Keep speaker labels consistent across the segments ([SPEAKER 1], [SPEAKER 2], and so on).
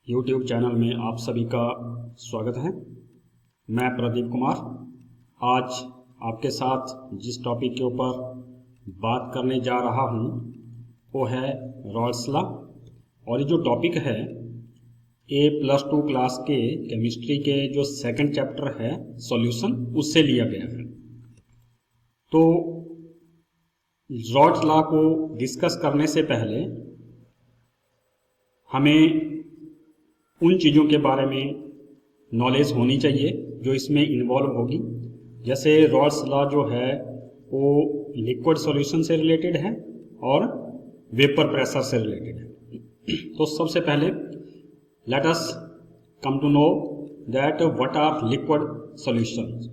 [SPEAKER 1] YouTube channel में आप सभी का स्वागत है। मैं प्रदीप कुमार आज आपके साथ जिस टॉपिक के ऊपर बात करने जा रहा हूँ वो है रॉल्स लॉ। और ये जो टॉपिक है A+2 क्लास के केमिस्ट्री के जो सेकंड चैप्टर है सॉल्यूशन उससे लिया गया है। तो रॉल्स लॉ को डिस्कस करने से पहले हमें उन चीज़ों के बारे में नॉलेज होनी चाहिए जो इसमें इन्वॉल्व होगी। जैसे रॉल्स लॉ जो है वो लिक्विड सॉल्यूशन से रिलेटेड है और वेपर प्रेशर से रिलेटेड है। तो सबसे पहले let us come to know that what are liquid solutions.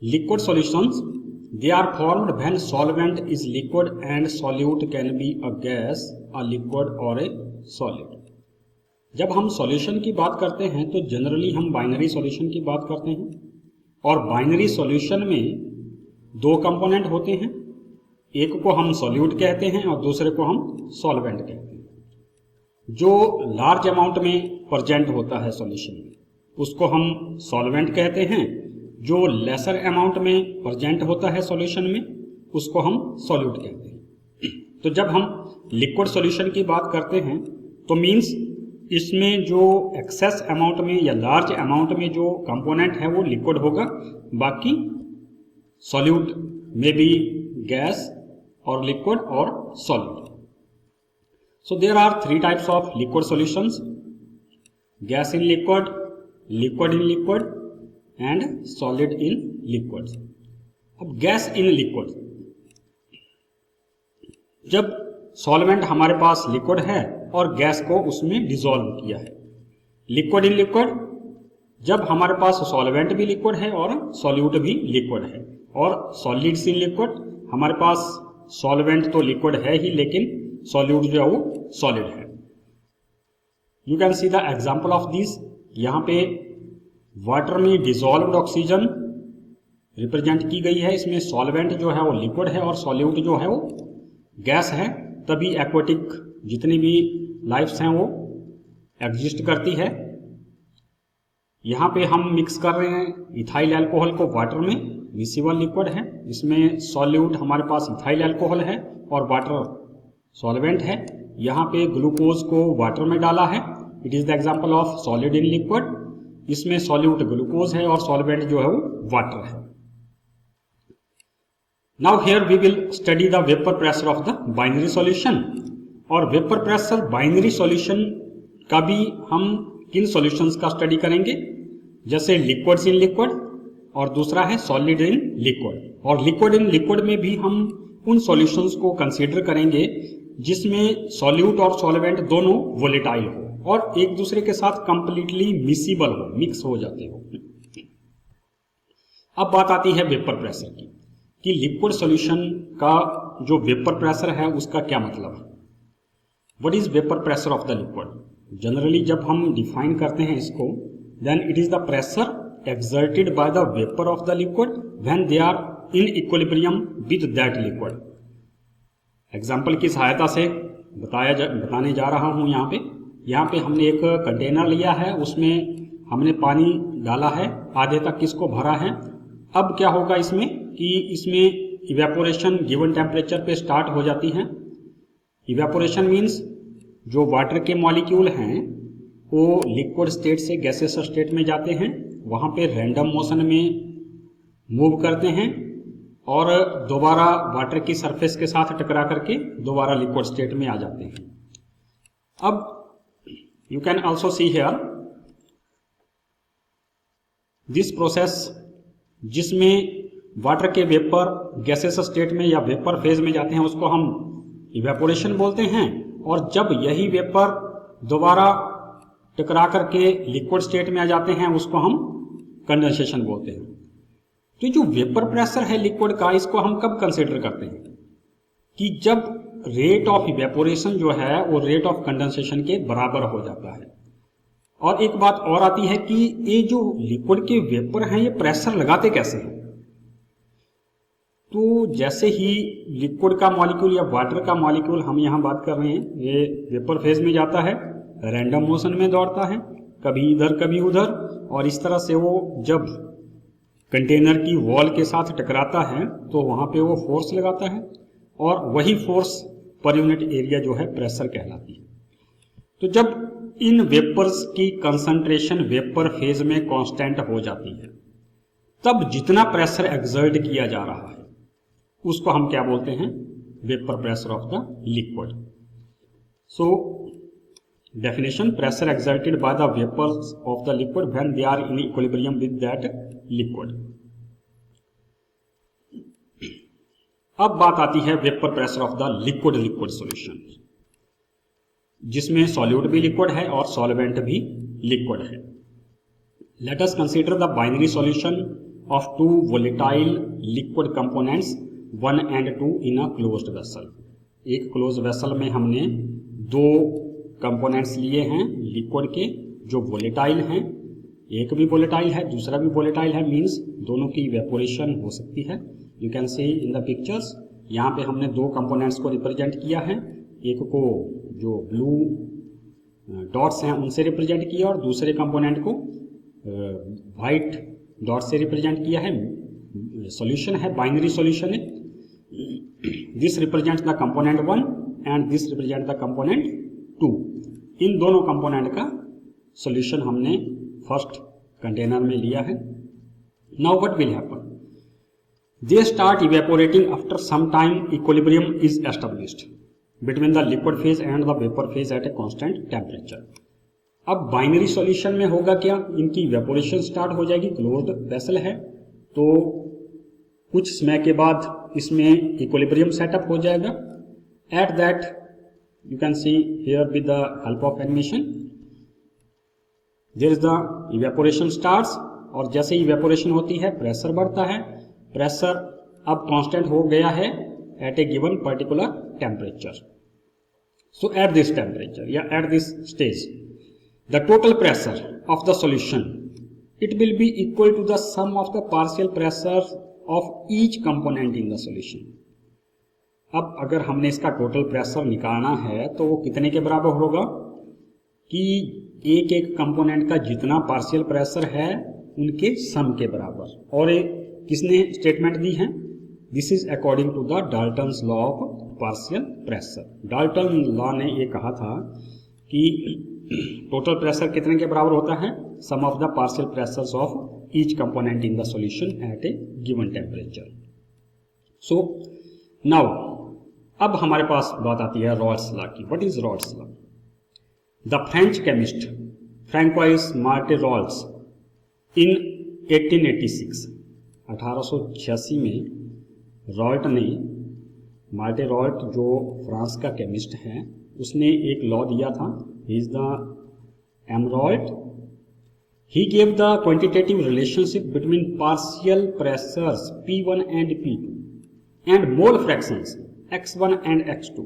[SPEAKER 1] Liquid solutions they are formed when solvent is liquid and solute can be a gas, a liquid or a solid। जब हम solution की बात करते हैं तो generally हम binary solution की बात करते हैं और बाइनरी सॉल्यूशन में दो कंपोनेंट होते हैं, एक को हम सॉल्यूट कहते हैं और दूसरे को हम सॉल्वेंट कहते हैं। जो लार्ज अमाउंट में प्रेजेंट होता है सॉल्यूशन में उसको हम सॉल्वेंट कहते हैं, जो लेसर अमाउंट में प्रेजेंट होता है सॉल्यूशन में उसको हम सॉल्यूट कहते हैं। तो जब हम लिक्विड सॉल्यूशन की बात करते हैं तो मींस इसमें जो एक्सेस अमाउंट में या लार्ज अमाउंट में जो कंपोनेंट है वो लिक्विड होगा, बाकी सॉल्यूट में भी गैस और लिक्विड और solid. So there are three types of liquid solutions: gas in liquid, liquid in liquid and solid in liquid. अब गैस इन लिक्विड, जब सॉल्वेंट हमारे पास लिक्विड है और गैस को उसमें डिसॉल्व किया है। लिक्विड इन लिक्विड, जब हमारे पास सॉल्वेंट भी लिक्विड है और सॉल्यूट भी लिक्विड है। और सॉलिड्स इन लिक्विड, हमारे पास सॉल्वेंट तो लिक्विड है ही लेकिन सॉल्यूट जो है वो सॉलिड है। You can see the example of this. यहाँ पे वाटर में डिसॉल्व्ड ऑक्सीजन रिप्रेजेंट की गई है। इसमें सॉल्वेंट जो है वो लिक्विड है और सॉल्यूट जो है वो गैस है, तभी एक्वेटिक जितनी भी लाइफ्स हैं वो एग्जिस्ट करती है। यहाँ पे हम मिक्स कर रहे हैं इथाइल अल्कोहल को वाटर में, मिसिबल लिक्विड है। इसमें सॉल्यूट हमारे पास इथाइल अल्कोहल है और वाटर सॉल्वेंट है। यहाँ पे ग्लूकोज को वाटर में डाला है, it is the example of solid in liquid. इसमें सॉल्यूट ग्लूकोज है और सॉल्वेंट जो है वो वाटर है। Now here we will study the vapour pressure of the binary solution. और वेपर प्रेशर बाइनरी सॉल्यूशन का भी हम किन सॉल्यूशंस का स्टडी करेंगे, जैसे लिक्विड्स इन लिक्विड और दूसरा है सॉलिड इन लिक्विड। और लिक्विड इन लिक्विड में भी हम उन सॉल्यूशंस को कंसीडर करेंगे जिसमें सॉल्यूट और सॉल्वेंट दोनों वोलेटाइल हो और एक दूसरे के साथ कंप्लीटली मिसिबल हो, मिक्स हो जाते हो। अब बात आती है वेपर प्रेशर की कि लिक्विड सॉल्यूशन का जो वेपर प्रेशर है उसका क्या मतलब है। What is vapour pressure of the liquid? Generally जब हम डिफाइन करते हैं इसको, then it is the pressure exerted by the vapour of the liquid when they are in equilibrium with that liquid. Example की सहायता से बताने जा रहा हूं। यहाँ पे हमने एक कंटेनर लिया है, उसमें हमने पानी डाला है, आधे तक इसको भरा है। अब क्या होगा इसमें कि इसमें इवेपोरेशन गिवन टेम्परेचर पे स्टार्ट हो जाती है। इवेपोरेशन मीन्स जो वाटर के मॉलिक्यूल हैं वो लिक्विड स्टेट से गैसेस स्टेट में जाते हैं, वहाँ पे रैंडम मोशन में मूव करते हैं और दोबारा वाटर की सरफेस के साथ टकरा करके दोबारा लिक्विड स्टेट में आ जाते हैं। अब you can also see here this process जिसमें वाटर के वेपर गैसेस स्टेट में या वेपर फेज में जाते हैं उसको हम इवेपोरेशन बोलते हैं। और जब यही वेपर दोबारा टकरा करके लिक्विड स्टेट में आ जाते हैं उसको हम कंडेंसेशन बोलते हैं। तो जो वेपर प्रेशर है लिक्विड का, इसको हम कब कंसीडर करते हैं कि जब रेट ऑफ इवेपोरेशन जो है वो रेट ऑफ कंडेंसेशन के बराबर हो जाता है। और एक बात और आती है कि ये जो लिक्विड के वेपर हैं ये प्रेशर लगाते कैसे हैं। तो जैसे ही लिक्विड का मॉलिक्यूल या वाटर का मॉलिक्यूल हम यहाँ बात कर रहे हैं, ये वेपर फेज में जाता है, रैंडम मोशन में दौड़ता है, कभी इधर कभी उधर, और इस तरह से वो जब कंटेनर की वॉल के साथ टकराता है तो वहाँ पे वो फोर्स लगाता है, और वही फोर्स पर यूनिट एरिया जो है प्रेशर कहलाती है। तो जब इन वेपर्स की कंसंट्रेशन वेपर फेज में कांस्टेंट हो जाती है, तब जितना प्रेशर एक्सर्ट किया जा रहा है उसको हम क्या बोलते हैं? Vapour pressure of the liquid. So definition, pressure exerted by the vapours of the liquid when they are in equilibrium with that liquid. अब बात आती है vapour pressure of the liquid solution, जिसमें सॉल्यूट भी लिक्विड है और solvent भी liquid है। Let us consider the binary solution of two volatile liquid components 1 and 2 in a closed vessel. एक क्लोज वेसल में हमने दो कंपोनेंट्स लिए हैं लिक्विड के जो वोलेटाइल हैं, एक भी वोलेटाइल है दूसरा भी वोलेटाइल है, मींस दोनों की इवेपोरेशन हो सकती है। You can C in the pictures, यहाँ पे हमने दो कंपोनेंट्स को रिप्रेजेंट किया है, एक को जो ब्लू डॉट्स हैं उनसे रिप्रेजेंट किया और दूसरे कंपोनेंट को वाइट डॉट से रिप्रेजेंट किया है। सॉल्यूशन है, बाइनरी सॉल्यूशन है। This represent the component 1 and this represent the component 2। इन दोनों कंपोनेंट का सॉल्यूशन हमने फर्स्ट कंटेनर में लिया है। Now what will happen? They start evaporating after some time, equilibrium is established between the liquid phase and the vapour phase at a constant temperature. अब binary solution में होगा क्या? इनकी इवेपोरेशन स्टार्ट हो जाएगी, क्लोज्ड वेसल है, तो कुछ समय के बाद इसमें इक्विलिब्रियम सेटअप हो जाएगा। At that you can see here with the help of animation, there is the evaporation starts, और जैसे ही इवेपोरेशन होती है प्रेशर बढ़ता है। प्रेशर अब कांस्टेंट हो गया है at a given particular temperature. So at this temperature या at this stage the total pressure of the solution, it will be equal to the sum of the partial pressure of each component in the solution। अब अगर हमने इसका total pressure निकालना है तो वो कितने के बराबर होगा कि एक एक कंपोनेंट का जितना पार्शियल प्रेशर है उनके सम के बराबर। और किसने स्टेटमेंट दी है? This is according to the Dalton's law of partial pressure. Dalton law ने ये कहा था कि टोटल प्रेशर कितने के बराबर होता है? Sum of the partial pressures of each component in the solution at a given temperature. So now अब हमारे पास बात आती है रॉल्स लॉ की। What is Raoult's law? The French chemist François Marie Raoult in 1886 में रॉल्ट ने, Marie Raoult जो फ्रांस का केमिस्ट है, उसने एक लॉ दिया था। He is the Amrold. He gave the quantitative relationship between partial pressures P1 and P2 and mole fractions X1 and X2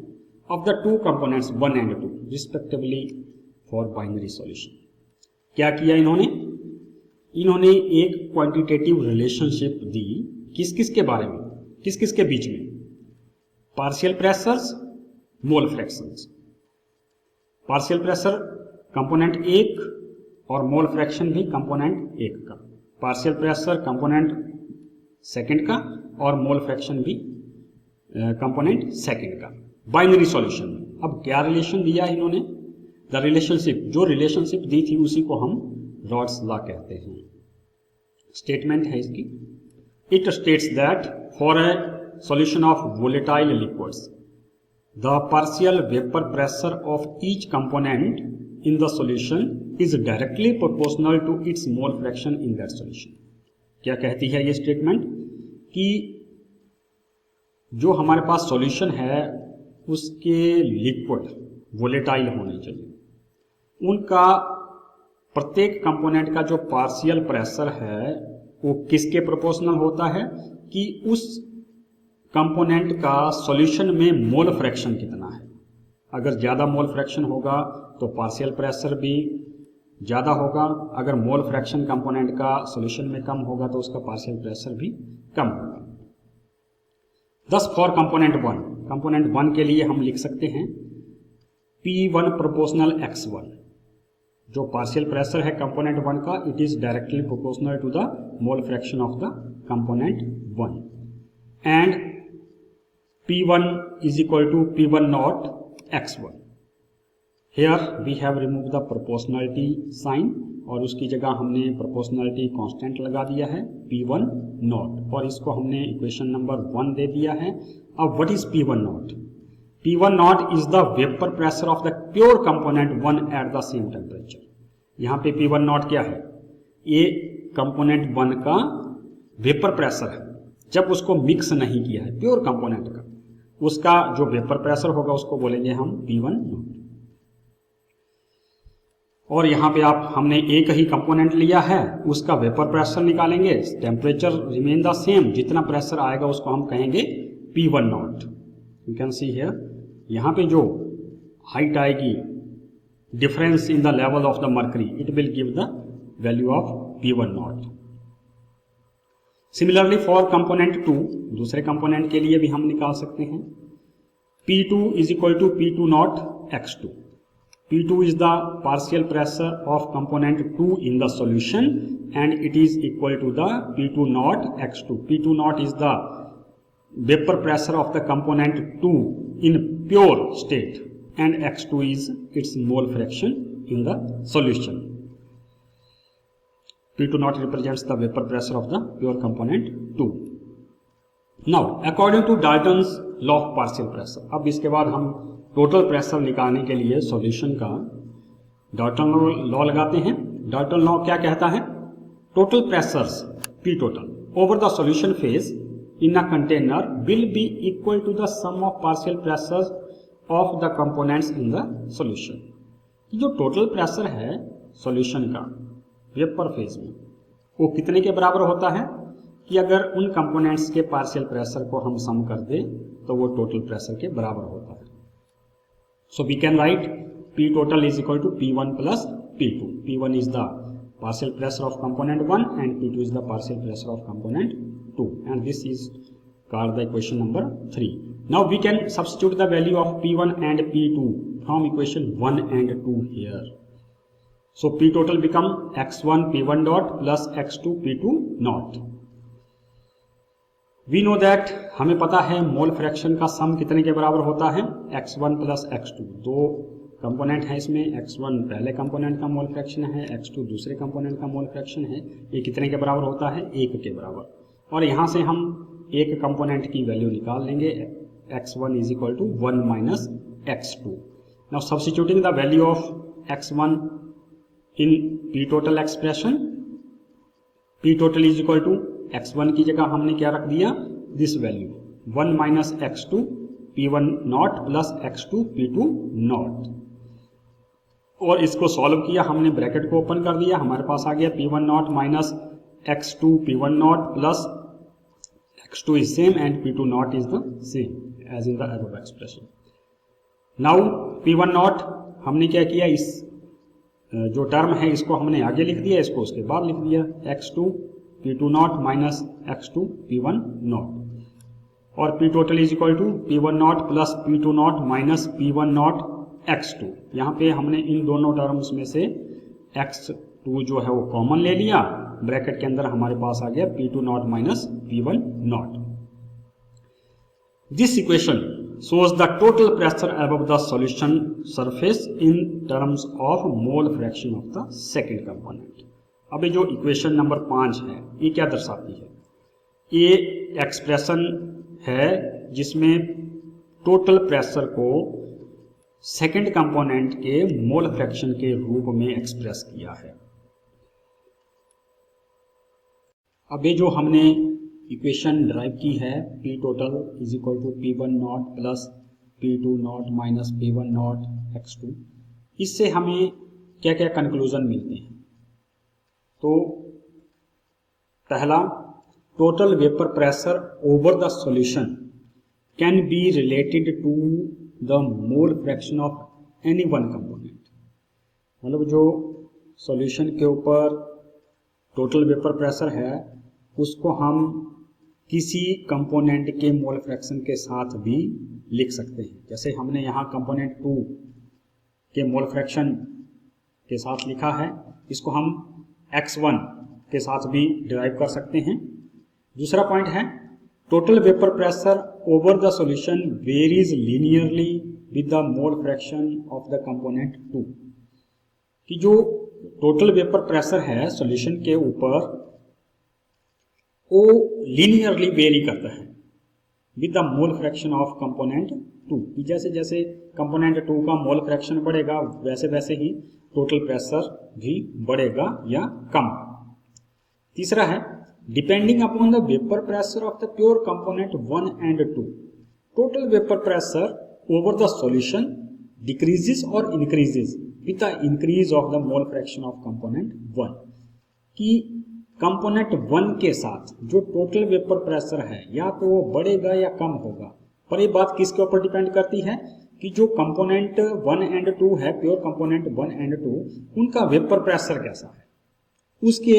[SPEAKER 1] of the two components 1 and 2 respectively for binary solution। क्या किया इन्होंने? इन्होंने एक quantitative relationship दी। किस किस के बारे में, किस किस के बीच में? पार्शियल प्रेशर्स, मोल फ्रैक्शंस। पार्शियल प्रेशर कंपोनेंट 1 और मोल फ्रैक्शन भी कंपोनेंट 1 का। पार्शियल प्रेशर कंपोनेंट सेकंड का और मोल फ्रैक्शन भी कंपोनेंट सेकंड का, बाइनरी सॉल्यूशन में। अब क्या रिलेशन दिया है इन्होंने? द रिलेशनशिप, जो रिलेशनशिप दी थी उसी को हम रॉल्स लॉ कहते हैं। स्टेटमेंट है इसकी, it states that for a solution of volatile liquids the partial vapor pressure of each component in the solution is directly proportional to its mole fraction in that solution। क्या कहती है ये statement? कि जो हमारे पास solution है उसके liquid volatile होने चाहिए, उनका प्रत्येक कंपोनेंट का जो पार्शियल प्रेशर है वो किसके प्रोपोर्शनल होता है कि उस कंपोनेंट का सॉल्यूशन में मोल फ्रैक्शन कितना है। अगर ज़्यादा मोल फ्रैक्शन होगा तो पार्शियल प्रेशर भी ज़्यादा होगा, अगर मोल फ्रैक्शन कंपोनेंट का सॉल्यूशन में कम होगा तो उसका पार्शियल प्रेशर भी कम होगा। thus for component 1 के लिए हम लिख सकते हैं P1 प्रोपोर्शनल X1, जो पार्शियल प्रेशर है कंपोनेंट 1 का, it is directly proportional to the mole fraction of the component 1, and P1 is equal to P1 naught X1. Here we have removed the proportionality sign और उसकी जगह हमने proportionality constant लगा दिया है P1 naught, और इसको हमने इक्वेशन नंबर 1 दे दिया है. अब what is P1 naught? P1 naught is the vapor pressure of the pure component 1 at the same temperature. यहाँ पे P1 naught क्या है? ये कंपोनेंट 1 का वेपर प्रेशर है जब उसको मिक्स नहीं किया है, प्योर कंपोनेंट का, उसका जो वेपर प्रेशर होगा उसको बोलेंगे हम P1 naught. और यहाँ पे हमने एक ही कंपोनेंट लिया है, उसका वेपर प्रेशर निकालेंगे, टेम्परेचर रिमेन द सेम, जितना प्रेशर आएगा उसको हम कहेंगे P1 naught. You can see here, यहाँ पे जो हाइट आएगी, difference in the level of the mercury, it will give the value of P1 naught. Similarly for component 2, दूसरे कंपोनेंट के लिए भी हम निकाल सकते हैं P2 is equal to P2 naught X2. P2 is the partial pressure of component 2 in the solution and it is equal to the P2 naught X2. P2 naught is the vapor pressure of the component 2 in pure state and X2 is its mole fraction in the solution. P2 naught represents the vapor pressure of the pure component 2. Now according to Dalton's law of partial pressure, अब इसके बाद हम total pressure निकालने के लिए solution का Dalton law लगाते हैं. डाल्टन लॉ क्या कहता है? Total pressures P total over the solution phase in a container will be equal to the sum of partial pressures of the components in the solution. जो total pressure है solution का vapour phase में, वो कितने के बराबर होता है कि अगर उन कंपोनेंट्स के पार्शियल प्रेशर को हम सम कर दें तो वो टोटल प्रेशर के बराबर होता है. So we can write P total is equal to P1 plus P2. P1 is the partial pressure of component 1 and P2 is the partial pressure of component 2, and this is called the equation number 3. Now we can substitute the value of P1 and P2 from equation 1 and 2 here. So P total become X1 P1 dot plus X2 P2 naught. We know that हमें पता है mole fraction का सम कितने के बराबर होता है X1 plus X2. दो कंपोनेंट है इसमें, X1 पहले कंपोनेंट का मोल फ्रैक्शन है, X2 दूसरे कंपोनेंट का मोल फ्रैक्शन है. ये कितने के बराबर होता है? 1 के बराबर. और यहाँ से हम एक कंपोनेंट की वैल्यू निकाल लेंगे, X1 is equal to 1 minus X2. Now substituting the value of X1 in P total expression, P total is equal to X1 की जगह हमने क्या रख दिया? This value 1 minus X2 P1 naught plus X2 P2 naught. और इसको solve किया हमने, ब्रैकेट को ओपन कर दिया, हमारे पास आ गया P1 naught minus X2 P1 naught plus X2 is same and P2 naught is the same as in the above expression. Now P1 naught हमने क्या किया, इस जो टर्म है इसको हमने आगे लिख दिया, इसको उसके बाद लिख दिया X2 P2 naught minus X2 P1 naught, और P total is equal to P1 naught plus P2 naught minus P1 naught X2. यहाँ पे हमने इन दोनों टर्म्स में से X2 जो है वो कॉमन ले लिया, ब्रैकेट के अंदर हमारे पास आ गया P2 naught minus P1 not. This equation shows the total pressure above the solution surface in terms of mole fraction of the second component. अब ये जो इक्वेशन नंबर 5 है ये क्या दर्शाती है? ये एक्सप्रेशन है जिसमें टोटल प्रेशर को सेकंड कंपोनेंट के मोल फ्रैक्शन के रूप में एक्सप्रेस किया है. अब ये जो हमने इक्वेशन ड्राइव की है P total is equal to P1 naught plus P2 naught minus P1 naught X2, इससे हमें क्या क्या कंक्लूजन मिलते हैं? तो पहला, total vapour pressure over the solution can be related to the mole fraction of any one component. मतलब जो सॉल्यूशन के ऊपर टोटल वेपर प्रेशर है उसको हम किसी कंपोनेंट के मोल फ्रैक्शन के साथ भी लिख सकते हैं। जैसे हमने यहाँ कंपोनेंट 2 के मोल फ्रैक्शन के साथ लिखा है, इसको हम x1 के साथ भी डिराइव कर सकते हैं। दूसरा पॉइंट है total vapour pressure over the solution varies linearly with the mole fraction of the component 2, कि जो टोटल वेपर प्रेशर है सॉल्यूशन के ऊपर वो लीनियरली वेरी करता है with the mole fraction of component 2, कि जैसे जैसे कंपोनेंट 2 का मोल फ्रैक्शन बढ़ेगा वैसे वैसे ही टोटल प्रेशर भी बढ़ेगा या कम। तीसरा है depending upon the vapour pressure of the pure component 1 and 2, total vapour pressure over the solution decreases और increases with the increase of the mole fraction of component 1, कि कंपोनेंट 1 के साथ जो टोटल वेपर प्रेशर है या तो वो बढ़ेगा या कम होगा, पर ये बात किसके ऊपर डिपेंड करती है कि जो कंपोनेंट 1 एंड 2 है, प्योर कंपोनेंट 1 एंड 2, उनका वेपर प्रेशर कैसा है, उसके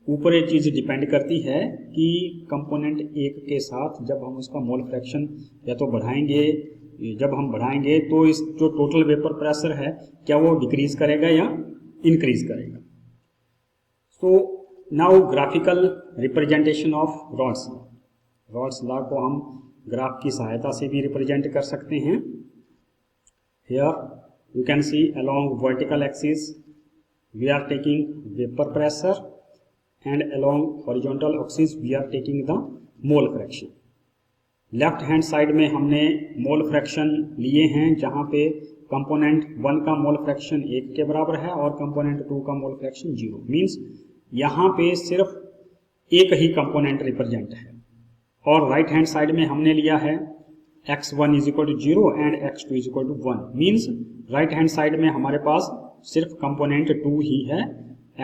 [SPEAKER 1] ऊपर ये चीज डिपेंड करती है कि कंपोनेंट 1 के साथ जब हम उसका मोल फ्रैक्शन या तो बढ़ाएंगे, जब हम बढ़ाएंगे तो इस जो टोटल वेपर प्रेशर है क्या वो डिक्रीज करेगा या इंक्रीज करेगा। तो now graphical representation of rods law को हम ग्राफ की सहायता से भी रिप्रेजेंट कर सकते हैं। Here you can see along vertical axis we are taking vapour pressure and along horizontal axis we are taking the mole fraction. Left hand side में हमने मोल फ्रैक्शन लिए हैं जहां पे कंपोनेंट 1 का मोल फ्रैक्शन 1 के बराबर है और कंपोनेंट 2 का मोल फ्रैक्शन 0, मीन्स यहाँ पे सिर्फ एक ही कंपोनेंट रिप्रेजेंट है। और राइट हैंड साइड में हमने लिया है x1 is equal to 0 and x2 is equal to 1, means right hand side में हमारे पास सिर्फ कंपोनेंट 2 ही है,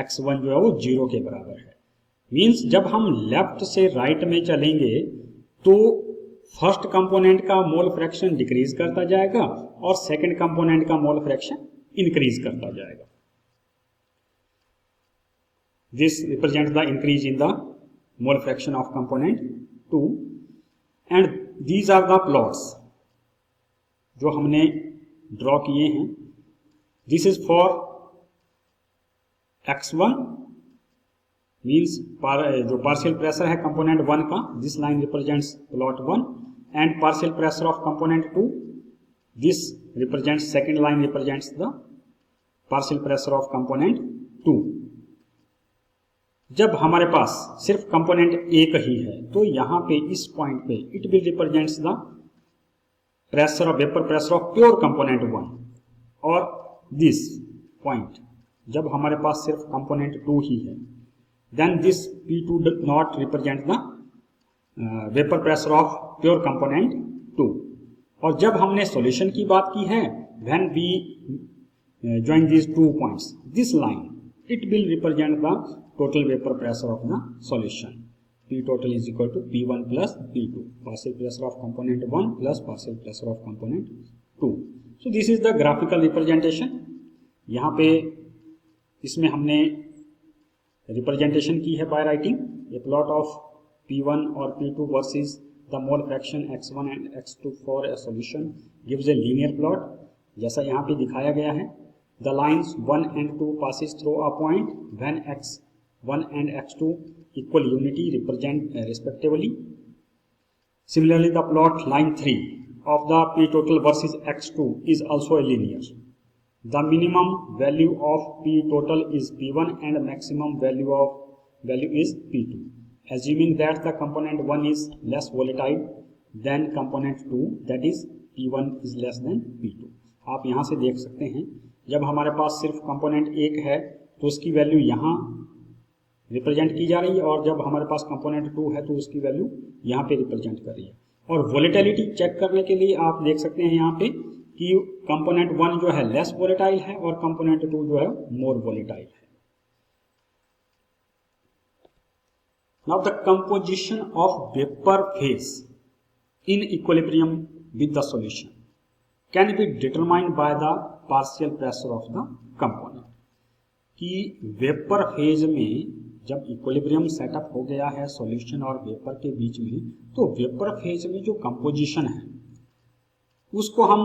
[SPEAKER 1] x1 जो है वो 0 के बराबर है। मीन्स जब हम लेफ्ट से राइट में चलेंगे तो फर्स्ट कंपोनेंट का मोल फ्रैक्शन डिक्रीज करता जाएगा और सेकंड कंपोनेंट का मोल फ्रैक्शन इंक्रीज करता जाएगा। This represents the increase in the mole fraction of component 2 and these are the plots जो हमने ड्रॉ किए हैं। This is for x1 means जो पार्शियल प्रेशर है कंपोनेंट 1 का, this line represents plot 1 and partial pressure of component 2, this represents second line represents the partial pressure of component 2। जब हमारे पास सिर्फ कंपोनेंट एक ही है तो यहाँ पे इस पॉइंट पे it will represents the pressure of vapour pressure of pure component 1, और दिस पॉइंट जब हमारे पास सिर्फ कंपोनेंट 2 ही है then this P2 does not represent the vapour pressure of pure component 2। और जब हमने सॉल्यूशन की बात की है when we join these 2 points this line it will represent the total vapor pressure of the solution. P total is equal to P1 plus P2, partial pressure of component 1 plus partial pressure of component 2. So this is the graphical representation. यहाँ पे इसमें हमने representation की है by writing a plot of P1 और P2 versus the mole fraction x1 and x2 for a solution gives a linear plot, जैसा यहाँ पे दिखाया गया है। The lines 1 and 2 passes through a point when x1 and x2 equal unity represent respectively. Similarly, the plot line 3 of the P total versus x2 is also a linear. The minimum value of P total is P1 and maximum value is P2. Assuming that the component 1 is less volatile than component 2, that is P1 is less than P2. आप यहाँ से देख सकते हैं जब हमारे पास सिर्फ component 1 है तो उसकी वैल्यू यहाँ रिप्रेजेंट की जा रही है, और जब हमारे पास कंपोनेंट 2 है तो उसकी वैल्यू यहाँ पे रिप्रेजेंट कर रही है। और वोलेटिलिटी चेक करने के लिए आप देख सकते हैं यहाँ पे कि कंपोनेंट 1 जो है लेस वोलेटाइल है और कंपोनेंट 2 जो है मोर वोलेटाइल है। Now the composition of vapour phase in equilibrium with the solution can be determined by the partial pressure of the component, कि वेपर फेज में जब इक्विलिब्रियम सेटअप हो गया है सॉल्यूशन और वेपर के बीच में, तो वेपर फेज में जो कंपोजिशन है उसको हम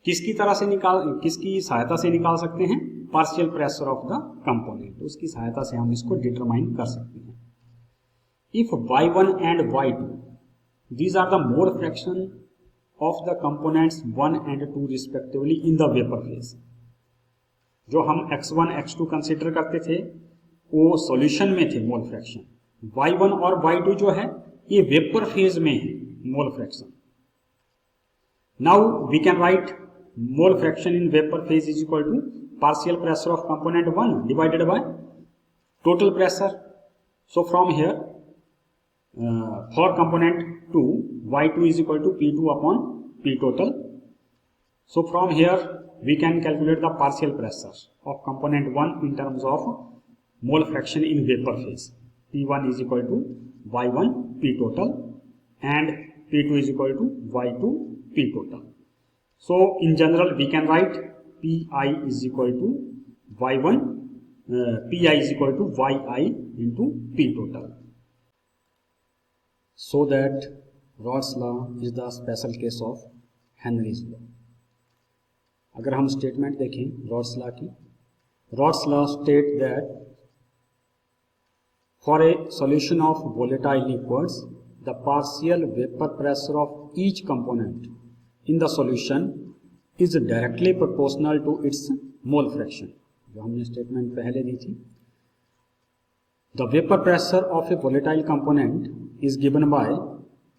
[SPEAKER 1] किसकी सहायता से निकाल सकते हैं? Partial pressure of the component, उसकी सहायता से हम इसको डिटरमाइन कर सकते हैं। If y1 and y2 these are the mole fraction of the components 1 and 2 respectively in the vapor phase। जो हम x1 x2 कंसीडर करते थे वो सॉल्यूशन में थे मोल फ्रैक्शन, y1 और y2 जो है ये वेपर फेज में है mole fraction. Now we can write mole fraction in vapour phase is equal to partial pressure of component 1 divided by total pressure. So from here for component 2 y2 is equal to p2 upon p total। So from here we can calculate the partial pressure of component 1 in terms of mole fraction in vapor phase। p1 is equal to y1 p total and p2 is equal to y2 p total। So in general we can write pi is equal to y1 pi is equal to yi into p total। So that Rod's law is the special case of Henry's law। अगर हम statement देखें Raoult's law की, Raoult's law states that for a solution of volatile liquids the partial vapour pressure of each component in the solution is directly proportional to its mole fraction. जो हमने statement पहले दी थी, the vapour pressure of a volatile component is given by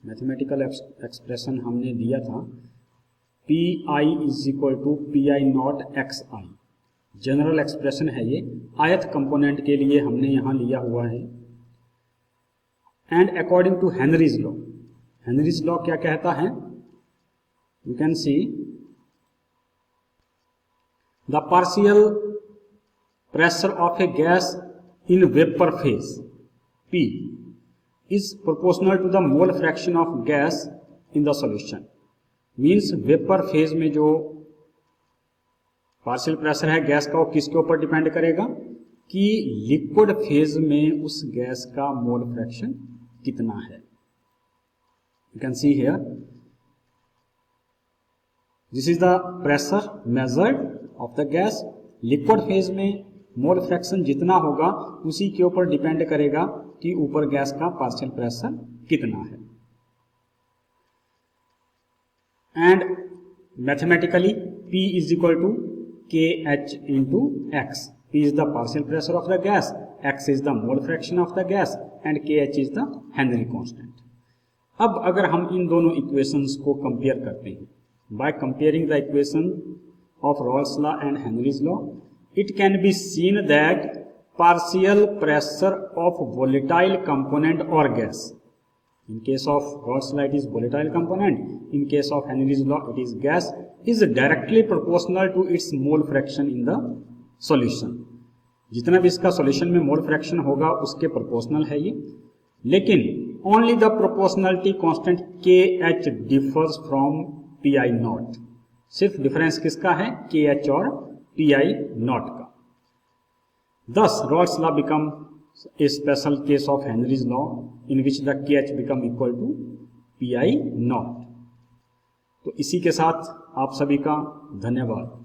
[SPEAKER 1] mathematical expression हमने दिया था pi is equal to pi naught xi। General expression है ये, आयत कंपोनेंट के लिए हमने यहां लिया हुआ है। And according to Henry's law, Henry's law क्या कहता है? You can see the partial pressure of a gas in vapour phase P is proportional to the mole fraction of gas in the solution। Means vapour phase में जो partial pressure है gas का वो किसके ऊपर डिपेंड करेगा कि liquid phase में उस गैस का मोल फ्रैक्शन कितना है। You can see here this is the pressure measured of the gas. Liquid phase में मोल फ्रैक्शन जितना होगा उसी के ऊपर डिपेंड करेगा कि ऊपर गैस का पार्शियल प्रेशर कितना है। And mathematically P is equal to KH into x. P is the partial pressure of the gas, X is the mole fraction of the gas and KH is the Henry constant. अब अगर हम इन दोनों equations को compare करते हैं by comparing the equation of Rawls law and Henry's law, it can be seen that partial pressure of volatile component or gas, in case of Rod's law it is volatile component, in case of Henry's law it is gas, is directly proportional to its mole fraction in the solution। जितना भी इसका solution में mole fraction होगा उसके proportional है ये, लेकिन only the proportionality constant KH differs from PI not. सिर्फ डिफरेंस किसका है? KH और PI नॉट का। Thus Rod's law become a special case of Henry's law in which the KH become equal to PI not. तो इसी के साथ आप सभी का धन्यवाद।